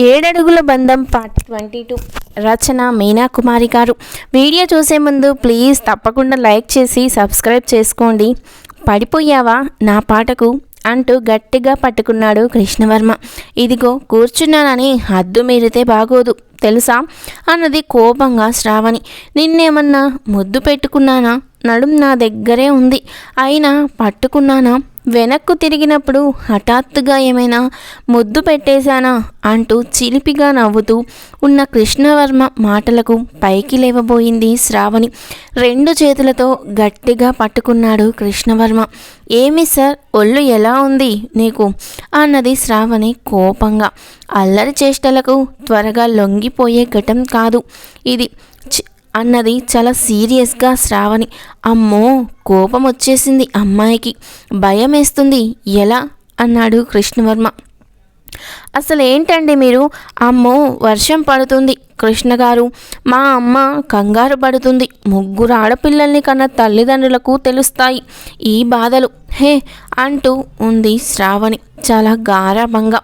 ఏడడుగుల బంధం పార్ట్ 22 రచన మీనా కుమారి గారు. వీడియో చూసే ముందు ప్లీజ్ తప్పకుండా లైక్ చేసి సబ్స్క్రైబ్ చేసుకోండి. పడిపోయావా నా పాటకు అంటూ గట్టిగా పట్టుకున్నాడు కృష్ణవర్మ. ఇదిగో కూర్చున్నానని హద్దు మీరితే బాగోదు తెలుసా అన్నది కోపంగా శ్రావణి. నిన్నేమన్నా ముద్దు పెట్టుకున్నానా? నడుం నా దగ్గరే ఉంది, అయినా పట్టుకున్నానా? వెనక్కు తిరిగినప్పుడు హఠాత్తుగా ఏమైనా ముద్దు పెట్టేశానా అంటూ చిలిపిగా నవ్వుతూ ఉన్న కృష్ణవర్మ మాటలకు పైకి లేవబోయింది శ్రావణి. రెండు చేతులతో గట్టిగా పట్టుకున్నాడు కృష్ణవర్మ. ఏమి సార్, ఒళ్ళు ఎలా ఉంది నీకు అన్నది శ్రావణి కోపంగా. అల్లరి చేష్టలకు త్వరగా లొంగిపోయే ఘటం కాదు ఇది అన్నది చాలా సీరియస్గా శ్రావణి. అమ్మో, కోపం వచ్చేసింది అమ్మాయికి, భయం వేస్తుంది. ఎలా అన్నాడు కృష్ణవర్మ. అసలు ఏంటండి మీరు? అమ్మో, వర్షం పడుతుంది కృష్ణగారు, మా అమ్మ కంగారు పడుతుంది. ముగ్గురు ఆడపిల్లల్ని కన్న తల్లిదండ్రులకు తెలుస్తాయి ఈ బాధలు హే అంటూ ఉంది శ్రావణి చాలా గారాబంగా.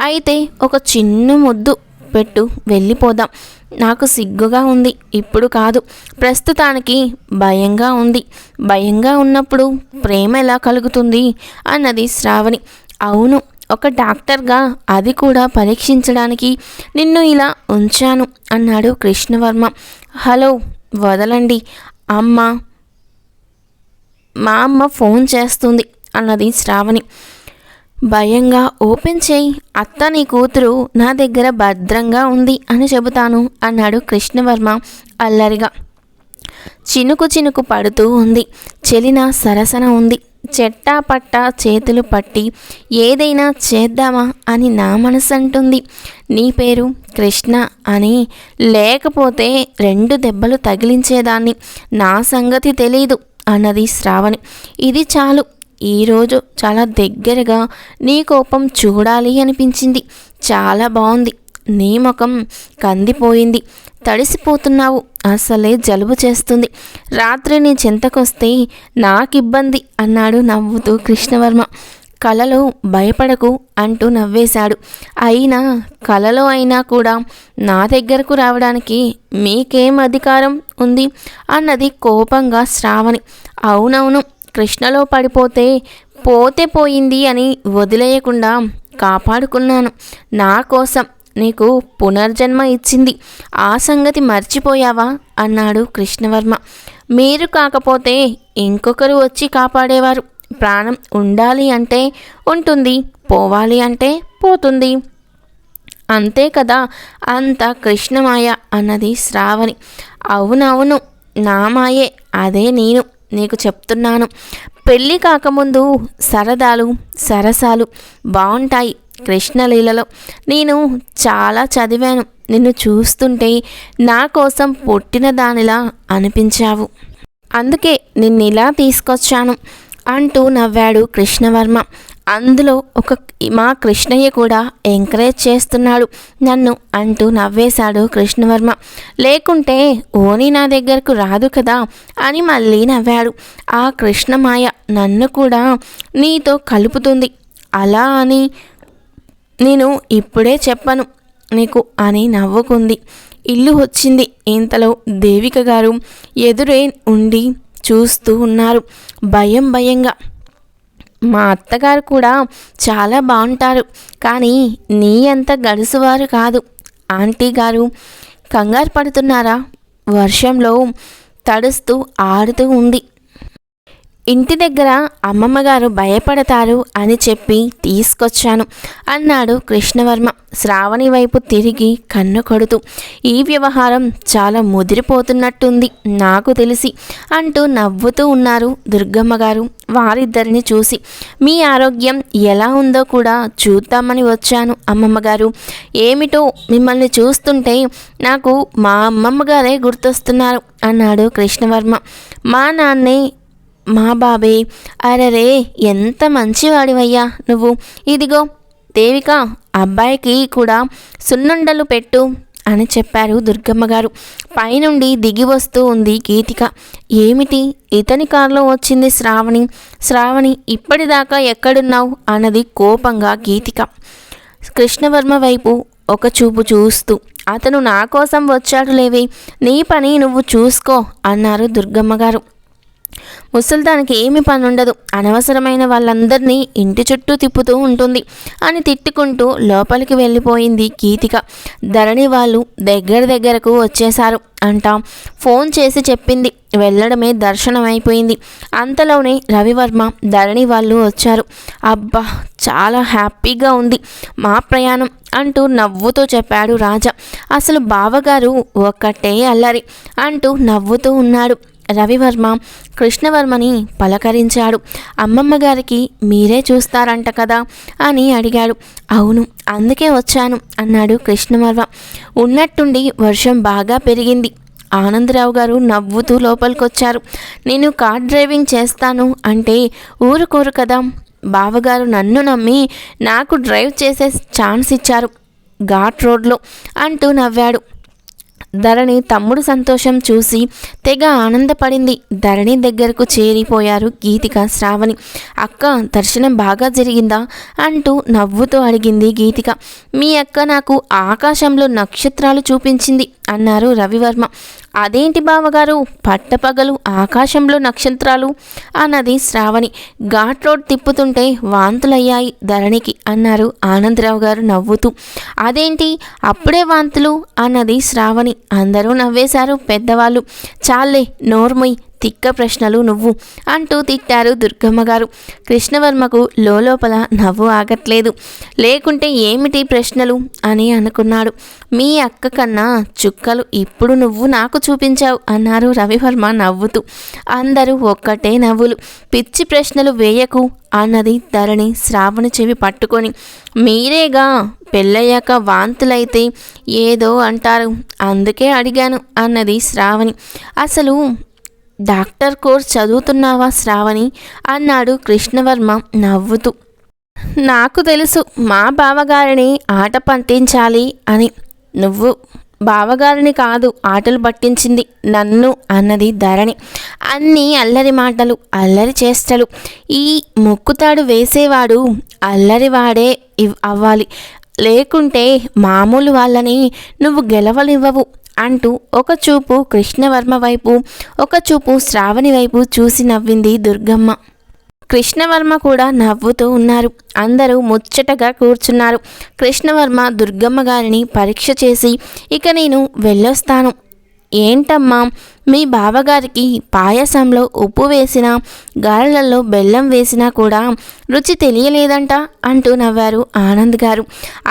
అయితే ఒక చిన్న ముద్దు పెట్టు, వెళ్ళిపోదాం. నాకు సిగ్గుగా ఉంది, ఇప్పుడు కాదు, ప్రస్తుతానికి భయంగా ఉంది. భయంగా ఉన్నప్పుడు ప్రేమ ఎలా కలుగుతుంది అన్నది శ్రావణి. అవును, ఒక డాక్టర్గా అది కూడా పరీక్షించడానికి నిన్ను ఇలా ఉంచాను అన్నాడు కృష్ణవర్మ. హలో, వదలండి అమ్మ, మా అమ్మ ఫోన్ చేస్తుంది అన్నది శ్రావణి భయంగా. ఓపెన్ చేయి, అత్త నీ కూతురు నా దగ్గర భద్రంగా ఉంది అని చెబుతాను అన్నాడు కృష్ణవర్మ అల్లరిగా. చినుకు చినుకు పడుతూ ఉంది, చెలిన సరసన ఉంది. చెట్టా పట్టా చేతులు పట్టి ఏదైనా చేద్దామా అని నా మనసు అంటుంది. నీ పేరు కృష్ణ అని, లేకపోతే 2 దెబ్బలు తగిలించేదాన్ని. నా సంగతి తెలీదు అన్నది శ్రావణి. ఇది చాలు, ఈరోజు చాలా దగ్గరగా నీ కోపం చూడాలి అనిపించింది. చాలా బాగుంది. నీ ముఖం కందిపోయింది, తడిసిపోతున్నావు. అసలే జలుబు చేస్తుంది. రాత్రి నీ చింతకొస్తే నాకిబ్బంది అన్నాడు నవ్వుతూ కృష్ణవర్మ. కలలో భయపడకు అంటూ నవ్వేశాడు. అయినా కలలో అయినా కూడా నా దగ్గరకు రావడానికి మీకేం అధికారం ఉంది అన్నది కోపంగా శ్రావణి. అవునవును, కృష్ణలో పడిపోతే పోతే పోయింది అని వదిలేయకుండా కాపాడుకున్నాను. నా కోసం నీకు పునర్జన్మ ఇచ్చింది, ఆ సంగతి మర్చిపోయావా అన్నాడు కృష్ణవర్మ. మీరు కాకపోతే ఇంకొకరు వచ్చి కాపాడేవారు. ప్రాణం ఉండాలి అంటే ఉంటుంది, పోవాలి అంటే పోతుంది, అంతే కదా. అంత కృష్ణమాయ అన్నది శ్రావణి. అవునవును, నా మాయే, అదే నేను నీకు చెప్తున్నాను. పెళ్ళి కాకముందు సరదాలు సరసాలు బాగుంటాయి కృష్ణలీలలో. నేను చాలా చదివాను. నిన్ను చూస్తుంటే నా కోసం పుట్టిన దానిలా అనిపించావు, అందుకే నిన్నిలా తీసుకొచ్చాను అంటూ నవ్వాడు కృష్ణవర్మ. అందులో మా కృష్ణయ్య కూడా ఎంకరేజ్ చేస్తున్నాడు నన్ను అంటూ నవ్వేశాడు కృష్ణవర్మ. లేకుంటే ఓని నా దగ్గరకు రాదు కదా అని మళ్ళీ నవ్వాడు. ఆ కృష్ణమాయ నన్ను కూడా నీతో కలుపుతుంది, అలా అని నేను ఇప్పుడే చెప్పను నీకు అని నవ్వుకుంది. ఇల్లు వచ్చింది. ఇంతలో దేవిక గారు ఎదురే ఉండి చూస్తూ ఉన్నారు భయంగా. మా అత్తగారు కూడా చాలా బాగుంటారు, కానీ నీ అంత గడుసువారు కాదు. ఆంటీ గారు కంగారు పడుతున్నారా? వర్షంలో తడుస్తూ ఆడుతూ ఉంది. ఇంటి దగ్గర అమ్మమ్మగారు భయపడతారు అని చెప్పి తీసుకొచ్చాను అన్నాడు కృష్ణవర్మ శ్రావణి వైపు తిరిగి కన్ను కొడుతూ. ఈ వ్యవహారం చాలా ముదిరిపోతున్నట్టుంది నాకు తెలిసి అంటూ నవ్వుతూ ఉన్నారు దుర్గమ్మగారు వారిద్దరిని చూసి. మీ ఆరోగ్యం ఎలా ఉందో కూడా చూద్దామని వచ్చాను అమ్మమ్మగారు. ఏమిటో మిమ్మల్ని చూస్తుంటే నాకు మా అమ్మమ్మగారే గుర్తొస్తున్నారు అన్నాడు కృష్ణవర్మ. మా నాన్నే మా బాబే. అరరే, ఎంత మంచివాడివయ్యా నువ్వు. ఇదిగో దేవిక, అబ్బాయికి కూడా సున్నుండలు పెట్టు అని చెప్పారు దుర్గమ్మగారు. పైనుండి దిగి వస్తూ ఉంది గీతిక. ఏమిటి, ఇతని కారులో వచ్చింది శ్రావణి. శ్రావణి, ఇప్పటిదాకా ఎక్కడున్నావు అన్నది కోపంగా గీతిక. కృష్ణవర్మ వైపు ఒక చూపు చూస్తూ, అతను నా కోసం వచ్చాడు లేవే, నీ పని నువ్వు చూసుకో అన్నారు దుర్గమ్మ గారు. ముసల్దానికి ఏమి పని ఉండదు, అనవసరమైన వాళ్ళందరినీ ఇంటి చుట్టూ తిప్పుతూ ఉంటుంది అని తిట్టుకుంటూ లోపలికి వెళ్ళిపోయింది గీతిక. ధరణి వాళ్ళు దగ్గరకు వచ్చేశారు అంట ఫోన్ చేసి చెప్పింది. వెళ్ళడమే దర్శనమైపోయింది. అంతలోనే రవివర్మ ధరణి వాళ్ళు వచ్చారు. అబ్బా, చాలా హ్యాపీగా ఉంది మా ప్రయాణం అంటూ నవ్వుతూ చెప్పాడు రాజా. అసలు బావగారు ఒక్కటే అల్లరి అంటూ నవ్వుతూ ఉన్నాడు. రవివర్మ కృష్ణవర్మని పలకరించాడు. అమ్మమ్మ గారికి మీరే చూస్తారంట కదా అని అడిగాడు. అవును, అందుకే వచ్చాను అన్నాడు కృష్ణవర్మ. ఉన్నట్టుండి వర్షం బాగా పెరిగింది. ఆనందరావు గారు నవ్వుతూ లోపలికొచ్చారు. నేను కార్ డ్రైవింగ్ చేస్తాను అంటే ఊరుకోరు కదా, బావగారు నన్ను నమ్మి నాకు డ్రైవ్ చేసే ఛాన్స్ ఇచ్చారు ఘాట్ రోడ్లో అంటూ నవ్వాడు. ధరణి తమ్ముడు సంతోషం చూసి తెగ ఆనందపడింది. ధరణి దగ్గరకు చేరిపోయారు గీతిక, శ్రావణి. అక్క, దర్శనం బాగా జరిగిందా అంటూ నవ్వుతూ అడిగింది గీతిక. మీ అక్క నాకు ఆకాశంలో నక్షత్రాలు చూపించింది అన్నారు రవివర్మ. అదేంటి బావగారు, పట్టపగలు ఆకాశంలో నక్షత్రాలు అన్నది శ్రావణి. ఘాట్ రోడ్ తిప్పుతుంటే వాంతులయ్యాయి ధరణికి అన్నారు ఆనందరావు గారు నవ్వుతూ. అదేంటి అప్పుడే వాంతులు అన్నది శ్రావణి. అందరూ నవ్వేశారు పెద్దవాళ్ళు. చాలే నోర్మొయ్, తిక్క ప్రశ్నలు నువ్వు అంటూ తిట్టారు దుర్గమ్మ గారు. కృష్ణవర్మకు లోపల నవ్వు ఆగట్లేదు. లేకుంటే ఏమిటి ప్రశ్నలు అని అనుకున్నాడు. మీ అక్క కన్నా చుక్కలు ఇప్పుడు నువ్వు నాకు చూపించావు అన్నారు రవివర్మ నవ్వుతూ. అందరూ ఒక్కటే నవ్వులు. పిచ్చి ప్రశ్నలు వేయకు అన్నది ధరణి శ్రావణి చెవి పట్టుకొని. మీరేగా పెళ్ళయ్యాక వాంతులైతే ఏదో అంటారు, అందుకే అడిగాను అన్నది శ్రావణి. అసలు డాక్టర్ కోర్స్ చదువుతున్నావా శ్రావణి అన్నాడు కృష్ణవర్మ నవ్వుతూ. నాకు తెలుసు మా బావగారిని ఆట పట్టించాలి అని. నువ్వు బావగారిని కాదు ఆటలు పట్టించింది నన్ను అన్నది ధరణి. అన్నీ అల్లరి మాటలు, అల్లరి చేష్టలు. ఈ మొక్కుతాడు వేసేవాడు అల్లరివాడే అవ్వాలి, లేకుంటే మామూలు వాళ్ళని నువ్వు గెలవనివ్వవు అంటూ ఒక చూపు కృష్ణవర్మ వైపు, ఒక చూపు శ్రావణి వైపు చూసి నవ్వింది దుర్గమ్మ. కృష్ణవర్మ కూడా నవ్వుతూ ఉన్నారు. అందరూ ముచ్చటగా కూర్చున్నారు. కృష్ణవర్మ దుర్గమ్మ గారిని పరీక్ష చేసి, ఇక నేను వెళ్ళొస్తాను. ఏంటమ్మా, మీ బావగారికి పాయసంలో ఉప్పు వేసినా గారెలలో బెల్లం వేసినా కూడా రుచి తెలియలేదంట అంటూ నవ్వారు ఆనంద్ గారు.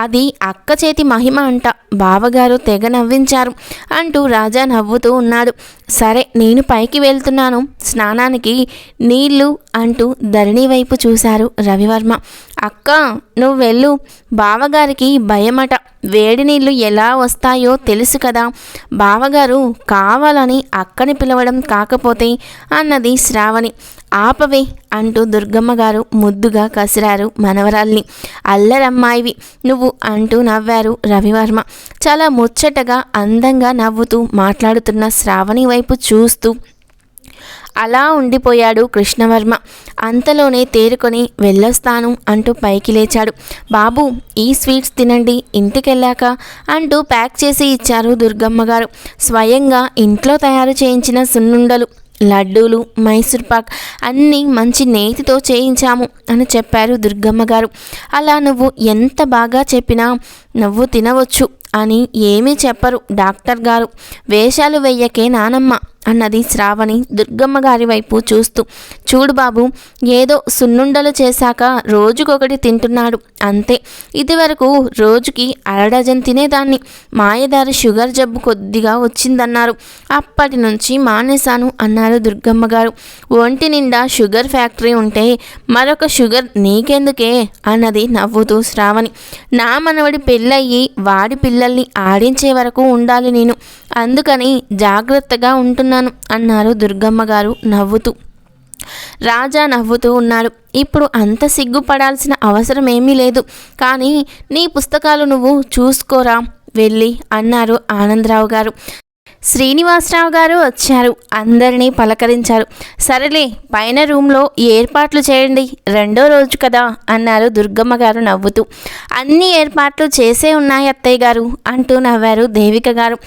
అది అక్క చేతి మహిమ అంట, బావగారు తెగ నవ్వించారు అంటూ రాజా నవ్వుతూ ఉన్నాడు. సరే, నేను పైకి వెళ్తున్నాను స్నానానికి నీళ్ళు అంటూ ధరణి వైపు చూశారు రవివర్మ. అక్క, నువ్వు వెళ్ళు, బావగారికి భయమట, వేడి నీళ్ళు ఎలా వస్తాయో తెలుసు కదా, బావగారు కావాలని అక్కని పిలవడం కాకపోతే అన్నది శ్రావణి. ఆపవే అంటూ దుర్గమ్మ గారు ముద్దుగా కసిరారు మనవరాల్ని. అల్లరమ్మాయివి నువ్వు అంటూ నవ్వారు రవివర్మ. చాలా ముచ్చటగా అందంగా నవ్వుతూ మాట్లాడుతున్న శ్రావణి వైపు చూస్తూ అలా ఉండిపోయాడు కృష్ణవర్మ. అంతలోనే తేరుకొని వెళ్ళొస్తాను అంటూ పైకి లేచాడు. బాబు, ఈ స్వీట్స్ తినండి ఇంటికెళ్ళాక అంటూ ప్యాక్ చేసి ఇచ్చారు దుర్గమ్మ గారు. స్వయంగా ఇంట్లో తయారు చేయించిన సున్నుండలు, లడ్డూలు, మైసూర్పాక్ అన్నీ మంచి నేతితో చేయించాము అని చెప్పారు దుర్గమ్మ గారు. అలా నువ్వు ఎంత బాగా చెప్పినా నువ్వు తినవచ్చు అని ఏమీ చెప్పరు డాక్టర్ గారు. వేషాలు వెయ్యకే నానమ్మ అన్నది శ్రావణి దుర్గమ్మ గారి వైపు చూస్తూ. చూడు బాబు, ఏదో సున్నుండలు చేశాక రోజుకొకటి తింటున్నాడు అంతే. ఇదివరకు రోజుకి అరడజన్ తినేదాన్ని. మాయదారి షుగర్ జబ్బు కొద్దిగా వచ్చిందన్నారు, అప్పటి నుంచి మానేశాను అన్నారు దుర్గమ్మ గారు. ఒంటి నిండా షుగర్ ఫ్యాక్టరీ ఉంటే మరొక షుగర్ నీకెందుకే అన్నది నవ్వుతూ శ్రావణి. నా మనవడి పెళ్ళయ్యి వాడి పిల్లల్ని ఆడించే వరకు ఉండాలి నేను, అందుకని జాగ్రత్తగా ఉంటున్నాను అన్నారు దుర్గమ్మ గారు నవ్వుతూ. రాజా నవ్వుతూ ఉన్నాడు. ఇప్పుడు అంత సిగ్గుపడాల్సిన అవసరం ఏమీ లేదు, కానీ నీ పుస్తకాలు నువ్వు చూసుకోరా వెళ్ళి అన్నారు ఆనందరావు గారు. శ్రీనివాసరావు గారు వచ్చారు. అందరినీ పలకరించారు. సరేలే, పైన రూమ్లో ఏర్పాట్లు చేయండి, రెండో రోజు కదా అన్నారు దుర్గమ్మ గారు నవ్వుతూ. అన్ని ఏర్పాట్లు చేసే ఉన్నాయి అత్తయ్య గారు అంటూ నవ్వారు దేవిక గారు.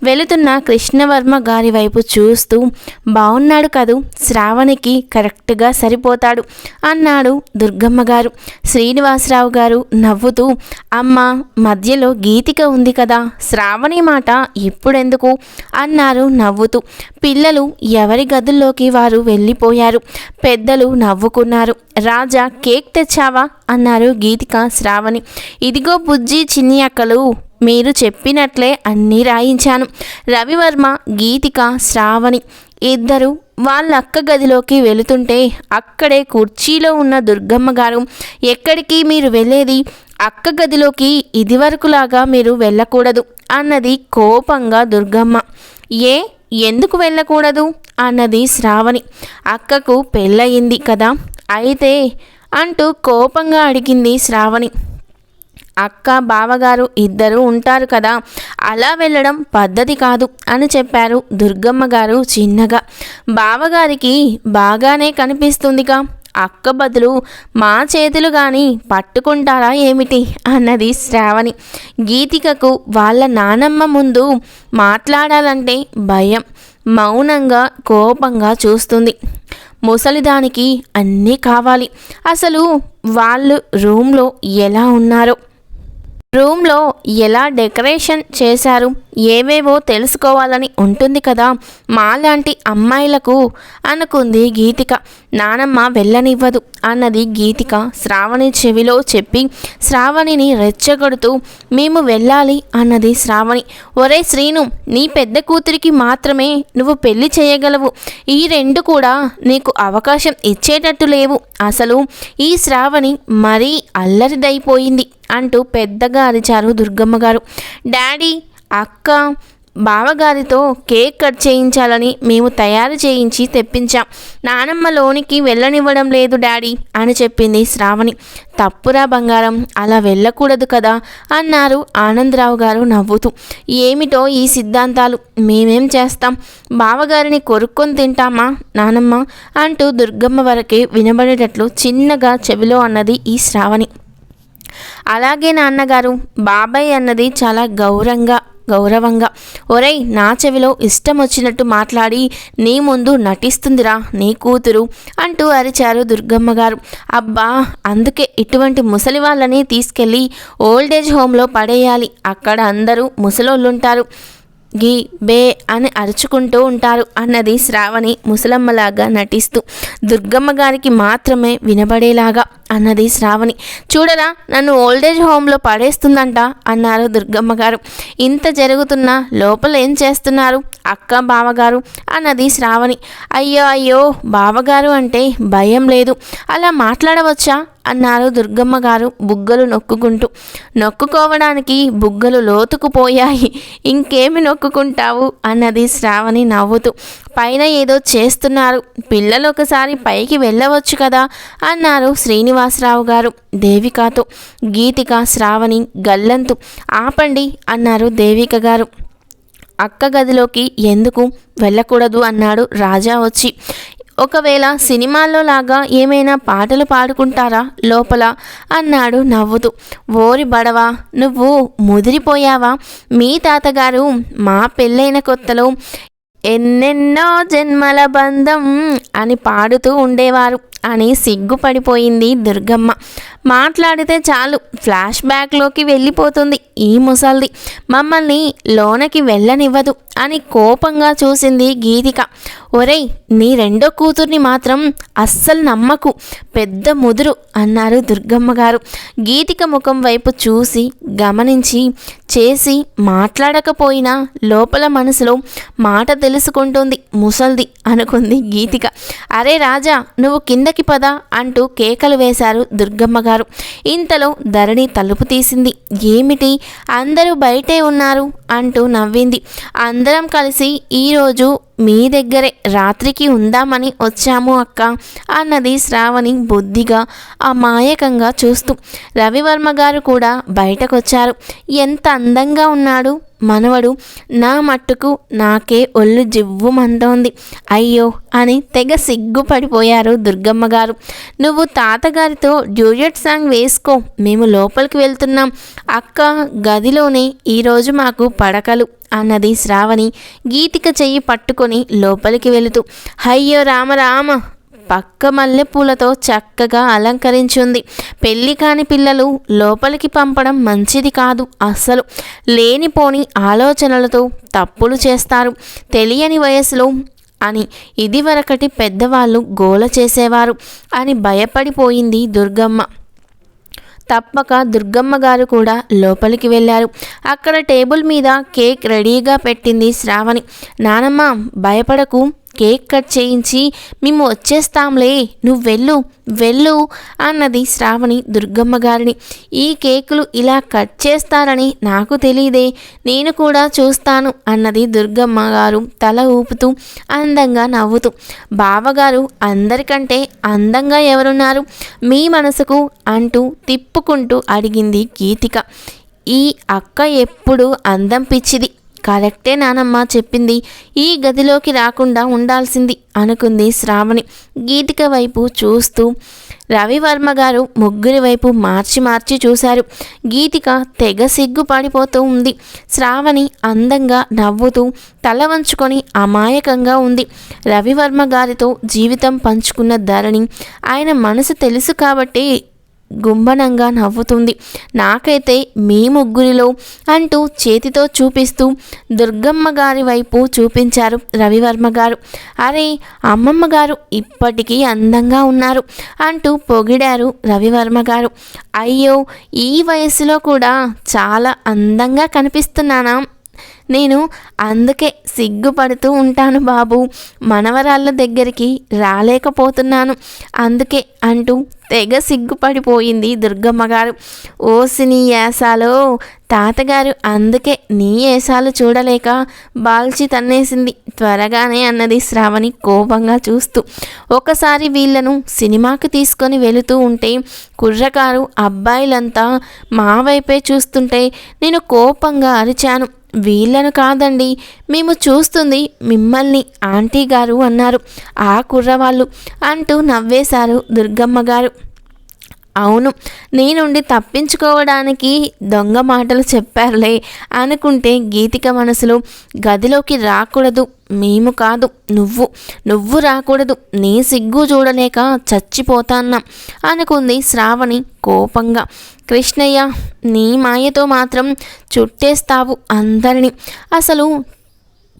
వెళుతున్న కృష్ణవర్మ గారి వైపు చూస్తూ, బాగున్నాడు కదూ, శ్రావణికి కరెక్ట్గా సరిపోతాడు అన్నాడు దుర్గమ్మ గారు. శ్రీనివాసరావు గారు నవ్వుతూ, అమ్మ, మధ్యలో గీతిక ఉంది కదా, శ్రావణి మాట ఇప్పుడెందుకు అన్నారు నవ్వుతూ. పిల్లలు ఎవరి గదుల్లోకి వారు వెళ్ళిపోయారు. పెద్దలు నవ్వుకున్నారు. రాజా, కేక్ తెచ్చావా అన్నారు గీతిక శ్రావణి. ఇదిగో బుజ్జి, చిన్ని అక్కలు, మీరు చెప్పినట్లే అన్నీ రాయించాను. రవివర్మ, గీతిక, శ్రావణి ఇద్దరు వాళ్ళ అక్క గదిలోకి వెళుతుంటే అక్కడే కుర్చీలో ఉన్న దుర్గమ్మ గారు, ఎక్కడికి మీరు వెళ్ళేది, అక్క గదిలోకి ఇదివరకులాగా మీరు వెళ్ళకూడదు అన్నది కోపంగా దుర్గమ్మ. ఎందుకు వెళ్ళకూడదు అన్నది శ్రావణి. అక్కకు పెళ్ళయింది కదా, అయితే అంటూ కోపంగా అడిగింది శ్రావణి. అక్క బావగారు ఇద్దరు ఉంటారు కదా, అలా వెళ్ళడం పద్ధతి కాదు అని చెప్పారు దుర్గమ్మ గారు చిన్నగా. బావగారికి బాగానే కనిపిస్తుందిగా, అక్క బదులు మా చేతులు కానీ పట్టుకుంటారా ఏమిటి అన్నది శ్రావణి. గీతికకు వాళ్ళ నానమ్మ ముందు మాట్లాడాలంటే భయం. మౌనంగా కోపంగా చూస్తుంది. ముసలిదానికి అన్నీ కావాలి. అసలు వాళ్ళు రూమ్లో ఎలా ఉన్నారో, రూమ్లో ఎలా డెకరేషన్ చేశారు, ఏవేవో తెలుసుకోవాలని ఉంటుంది కదా మాలాంటి అమ్మాయిలకు అనుకుంది గీతిక. నానమ్మ వెళ్ళనివ్వదు అన్నది గీతిక శ్రావణి చెవిలో చెప్పి శ్రావణిని రెచ్చగొడుతూ, మేము వెళ్ళాలి అన్నది శ్రావణి. ఒరే శ్రీను, నీ పెద్ద కూతురికి మాత్రమే నువ్వు పెళ్లి చేయగలవు, ఈ రెండు కూడా నీకు అవకాశం ఇచ్చేటట్టు లేవు. అసలు ఈ శ్రావణి మరీ అల్లరిదైపోయింది అంటూ పెద్దగా అరిచారు దుర్గమ్మ గారు. డాడీ, అక్క, బావగారితో కేక్ కట్ చేయించాలని మేము తయారు చేయించి తెప్పించాం. నానమ్మ లోనికి వెళ్ళనివ్వడం లేదు డాడీ అని చెప్పింది శ్రావణి. తప్పురా బంగారం, అలా వెళ్ళకూడదు కదా అన్నారు ఆనందరావు గారు నవ్వుతూ. ఏమిటో ఈ సిద్ధాంతాలు, మేమేం చేస్తాం, బావగారిని కొరుక్కొని తింటామా నానమ్మ అంటూ దుర్గమ్మ వరకే వినబడేటట్లు చిన్నగా చెవిలో అన్నది ఈ శ్రావణి. అలాగే నాన్నగారు, బాబాయ్ అన్నది చాలా గౌరవంగా. ఒరేయ్, నా చెవిలో ఇష్టం వచ్చినట్టు మాట్లాడి నీ ముందు నటిస్తుందిరా నీ కూతురు అంటూ అరిచారు దుర్గమ్మ గారు. అబ్బా, అందుకే ఇటువంటి ముసలి వాళ్ళని తీసుకెళ్ళి ఓల్డేజ్ హోమ్లో పడేయాలి. అక్కడ అందరూ ముసలోళ్ళుంటారు, గీ బే అని అరుచుకుంటూ ఉంటారు అన్నది శ్రావణి ముసలమ్మలాగా నటిస్తూ. దుర్గమ్మ గారికి మాత్రమే వినబడేలాగా అన్నది శ్రావణి. చూడరా, నన్ను ఓల్డేజ్ హోమ్లో పడేస్తుందంట అన్నారు దుర్గమ్మ గారు. ఇంత జరుగుతున్నా లోపల ఏం చేస్తున్నారు అక్క, బావగారు అన్నది శ్రావణి. అయ్యో, బావగారు అంటే భయం లేదు, అలా మాట్లాడవచ్చా అన్నారు దుర్గమ్మ గారు బుగ్గలు నొక్కుకుంటూ. నొక్కుకోవడానికి బుగ్గలు లోతుకుపోయాయి, ఇంకేమి నొక్కుకుంటావు అన్నది శ్రావణి నవ్వుతూ. పైన ఏదో చేస్తున్నారు, పిల్లలు ఒకసారి పైకి వెళ్ళవచ్చు కదా అన్నారు శ్రీనివాసరావు గారు దేవికతో. గీతిక, శ్రావణి గల్లంతు. ఆపండి అన్నారు దేవిక గారు. అక్క గదిలోకి ఎందుకు వెళ్ళకూడదు అన్నాడు రాజా వచ్చి. ఒకవేళ సినిమాల్లో లాగా ఏమైనా పాటలు పాడుకుంటారా లోపల అన్నాడు నవ్వుతూ. ఓరి బడవా, నువ్వు ముదిరిపోయావా, మీ తాతగారు మా పెళ్ళైన కొత్తలో ఎన్నెన్నో జన్మల బంధం అని పాడుతూ ఉండేవారు అని సిగ్గుపడిపోయింది దుర్గమ్మ. మాట్లాడితే చాలు ఫ్లాష్ బ్యాక్లోకి వెళ్ళిపోతుంది ఈ ముసల్ది, మమ్మల్ని లోనకి వెళ్ళనివ్వదు అని కోపంగా చూసింది గీతిక. ఒరేయ్, నీ రెండో కూతుర్ని మాత్రం అస్సలు నమ్మకు, పెద్ద ముదురు అన్నారు దుర్గమ్మ గారు. గీతిక ముఖం వైపు చూసి గమనించి చేసి మాట్లాడకపోయినా లోపల మనసులో మాట తెలుసుకుంటుంది ముసల్ది అనుకుంది గీతిక. అరే రాజా, నువ్వు కిందకి పద అంటూ కేకలు వేశారు దుర్గమ్మ గారు. ఇంతలో ధరణి తలుపు తీసింది. ఏమిటి, అందరూ బయటే ఉన్నారు అంటూ నవ్వింది. అందరం కలిసి ఈరోజు మీ దగ్గరే రాత్రికి ఉందామని వచ్చాము అక్క అన్నది శ్రావణి బుద్ధిగా అమాయకంగా చూస్తూ. రవివర్మ గారు కూడా బయటకొచ్చారు. ఎంత అందంగా ఉన్నాడు మనవడు, నా మట్టుకు నాకే ఒళ్ళు జివ్వుమంటోంది అయ్యో అని తెగ సిగ్గుపడిపోయారు దుర్గమ్మ గారు. నువ్వు తాతగారితో డ్యూయట్ సాంగ్ వేసుకో, మేము లోపలికి వెళ్తున్నాం అక్క, గదిలోనే ఈరోజు మాకు పడకలు అన్నది శ్రావణి గీతిక చెయ్యి పట్టుకొని లోపలికి వెళుతూ. అయ్యో రామ రామ, పక్క మల్లెపూలతో చక్కగా అలంకరించుంది. పెళ్ళి కాని పిల్లలు లోపలికి పంపడం మంచిది కాదు అస్సలు. లేనిపోని ఆలోచనలతో తప్పులు చేస్తారు తెలియని వయసులో అని ఇదివరకటి పెద్దవాళ్ళు గోల చేసేవారు అని భయపడిపోయింది దుర్గమ్మ. తప్పక దుర్గమ్మ గారు కూడా లోపలికి వెళ్ళారు. అక్కడ టేబుల్ మీద కేక్ రెడీగా పెట్టింది శ్రావణి. నానమ్మ భయపడకు, కేక్ కట్ చేయించి మేము వచ్చేస్తాంలే, నువ్వు వెళ్ళు వెళ్ళు అన్నది శ్రావణి దుర్గమ్మ గారిని. ఈ కేకులు ఇలా కట్ చేస్తారని నాకు తెలియదే, నేను కూడా చూస్తాను అన్నది దుర్గమ్మ గారు తల ఊపుతూ అందంగా నవ్వుతూ. బావగారు అందరికంటే అందంగా ఎవరున్నారు మీ మనసుకు అంటూ తిప్పుకుంటూ అడిగింది గీతిక. ఈ అక్క ఎప్పుడు అందం పిచ్చిది, కరెక్టే నానమ్మ చెప్పింది, ఈ గదిలోకి రాకుండా ఉండాల్సింది అనుకుంది శ్రావణి గీతిక వైపు చూస్తూ. రవివర్మ గారు ముగ్గురి వైపు మార్చి మార్చి చూశారు. గీతిక తెగ సిగ్గుపడిపోతూ ఉంది. శ్రావణి అందంగా నవ్వుతూ తల వంచుకొని అమాయకంగా ఉంది. రవివర్మ గారితో జీవితం పంచుకున్న ధరణి ఆయన మనసు తెలుసు కాబట్టి గుంభనంగా నవ్వుతుంది. నాకైతే మీ ముగ్గురిలో అంటూ చేతితో చూపిస్తూ దుర్గమ్మ గారి వైపు చూపించారు రవివర్మ గారు. అరే అమ్మమ్మ గారు ఇప్పటికీ అందంగా ఉన్నారు అంటూ పొగిడారు రవివర్మ గారు. అయ్యో ఈ వయసులో కూడా చాలా అందంగా కనిపిస్తున్నానా నేను, అందుకే సిగ్గుపడుతూ ఉంటాను బాబు, మనవరాళ్ళ దగ్గరికి రాలేకపోతున్నాను అందుకే అంటూ తెగ సిగ్గుపడిపోయింది దుర్గమ్మ గారు. ఓసి నీ ఏసాలో తాతగారు అందుకే నీ ఏసాలు చూడలేక బాల్చి తన్నేసింది త్వరగానే అన్నది శ్రావణి కోపంగా చూస్తూ. ఒకసారి వీళ్లను సినిమాకి తీసుకొని వెళుతూ ఉంటే కుర్రకారు అబ్బాయిలంతా మా వైపే చూస్తుంటే నేను కోపంగా అరిచాను. వీళ్ళను కాదండి, మేము చూస్తుంది మిమ్మల్ని ఆంటీ గారు అన్నారు ఆ కుర్రవాళ్ళు అంటూ నవ్వేశారు దుర్గమ్మ గారు. అవును, నీ నుండి తప్పించుకోవడానికి దొంగ మాటలు చెప్పారులే అనుకుంటే గీతిక మనసులో గదిలోకి రాకూడదు మేము కాదు నువ్వు రాకూడదు, నీ సిగ్గు చూడలేక చచ్చిపోతాన్నాం అనుకుంది శ్రావణి కోపంగా. కృష్ణయ్య నీ మాయతో మాత్రం చుట్టేస్తావు అందరినీ, అసలు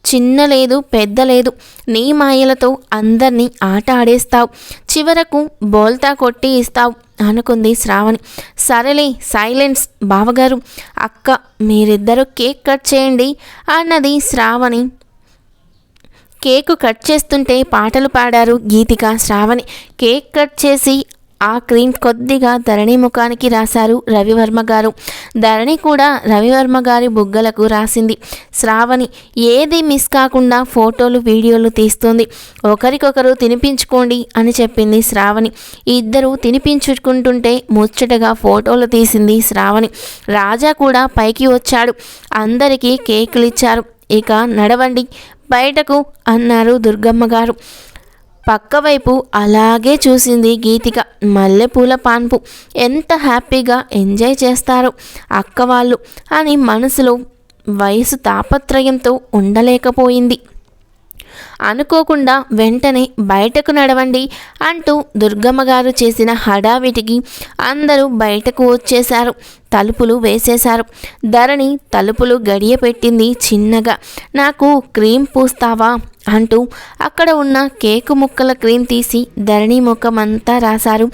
చిన్న లేదు పెద్ద లేదు, నీ మాయలతో అందరినీ ఆట ఆడేస్తావు, చివరకు బోల్తా కొట్టి ఇస్తావు అనుకుంది శ్రావణి. సరేలే సైలెన్స్ బావగారు, అక్క మీరిద్దరూ కేక్ కట్ చేయండి అన్నది శ్రావణి. కేకు కట్ చేస్తుంటే పాటలు పాడారు గీతిక శ్రావణి. కేక్ కట్ చేసి ఆ క్రీమ్ కొద్దిగా ధరణి ముఖానికి రాశారు రవివర్మ గారు. ధరణి కూడా రవివర్మ గారి బుగ్గలకు రాసింది. శ్రావణి ఏది మిస్ కాకుండా ఫోటోలు వీడియోలు తీస్తుంది. ఒకరికొకరు తినిపించుకోండి అని చెప్పింది శ్రావణి. ఇద్దరు తినిపించుకుంటుంటే ముచ్చటగా ఫోటోలు తీసింది శ్రావణి. రాజా కూడా పైకి వచ్చాడు. అందరికీ కేకులు ఇచ్చారు. ఇక నడవండి బయటకు అన్నారు దుర్గమ్మ గారు. పక్కవైపు అలాగే చూసింది గీతిక. మల్లెపూల పాన్పు ఎంత హ్యాపీగా ఎంజాయ్ చేస్తారో అక్క వాళ్ళు అని మనసులో వయసు తాపత్రయంతో ఉండలేకపోయింది. అనుకోకుండా వెంటనే బయటకు నడవండి అంటూ దుర్గమ్మ గారు చేసిన హడావిటికి అందరూ బయటకు వచ్చేశారు. తలుపులు వేసేశారు. ధరణి తలుపులు గడియ పెట్టింది చిన్నగా. నాకు క్రీమ్ పూస్తావా అంటూ అక్కడ ఉన్న కేకు ముక్కల క్రీమ్ తీసి ధరణి ముఖమంతా రాశారు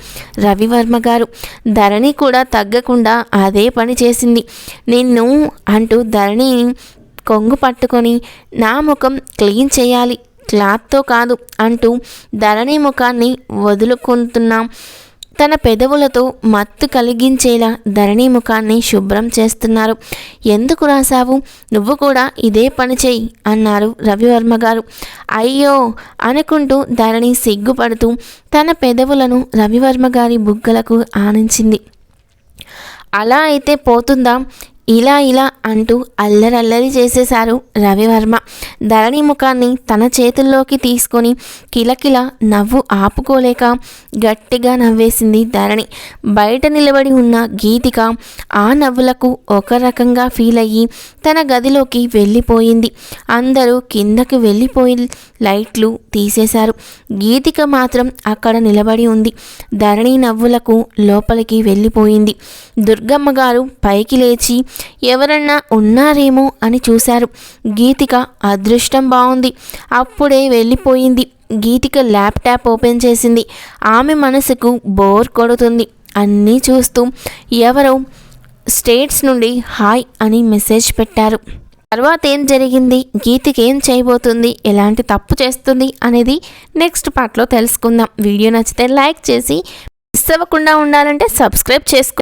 రవివర్మ గారు. ధరణి కూడా తగ్గకుండా అదే పని చేసింది. నిన్ను అంటూ ధరణి కొంగు పట్టుకొని నా ముఖం క్లీన్ చేయాలి క్లాత్తో కాదు అంటూ ధరణి ముఖాన్ని వదులుకుంటున్నాం తన పెదవులతో మత్తు కలిగించేలా ధరణి ముఖాన్ని శుభ్రం చేస్తున్నారు. ఎందుకు రాశావు, నువ్వు కూడా ఇదే పని చెయ్యి అన్నారు రవివర్మ గారు. అయ్యో అనుకుంటూ ధరణి సిగ్గుపడుతూ తన పెదవులను రవివర్మ గారి బుగ్గలకు ఆనించింది. అలా అయితే పోతుందా, ఇలా ఇలా అంటూ అల్లరల్లరి చేసేశారు రవివర్మ. ధరణి ముఖాన్ని తన చేతుల్లోకి తీసుకొని కిలకిల నవ్వు ఆపుకోలేక గట్టిగా నవ్వేసింది ధరణి. బయట నిలబడి ఉన్న గీతిక ఆ నవ్వులకు ఒక రకంగా ఫీల్ అయ్యి తన గదిలోకి వెళ్ళిపోయింది. అందరూ కిందకు వెళ్ళిపోయి లైట్లు తీసేశారు. గీతిక మాత్రం అక్కడ నిలబడి ఉంది. ధరణి నవ్వులకు లోపలికి వెళ్ళిపోయింది. దుర్గమ్మ గారు పైకి లేచి ఎవరన్నా ఉన్నారేమో అని చూశారు. గీతిక అదృష్టం బాగుంది, అప్పుడే వెళ్ళిపోయింది. గీతిక ల్యాప్టాప్ ఓపెన్ చేసింది. ఆమె మనసుకు బోర్ కొడుతుంది. అన్నీ చూస్తూ ఎవరో స్టేట్స్ నుండి హాయ్ అని మెసేజ్ పెట్టారు. తర్వాత ఏం జరిగింది, గీతిక ఏం చేయబోతుంది, ఎలాంటి తప్పు చేస్తుంది అనేది నెక్స్ట్ పార్ట్లో తెలుసుకుందాం. వీడియో నచ్చితే లైక్ చేసి మిస్ అవ్వకుండా ఉండాలంటే సబ్స్క్రైబ్ చేసుకో.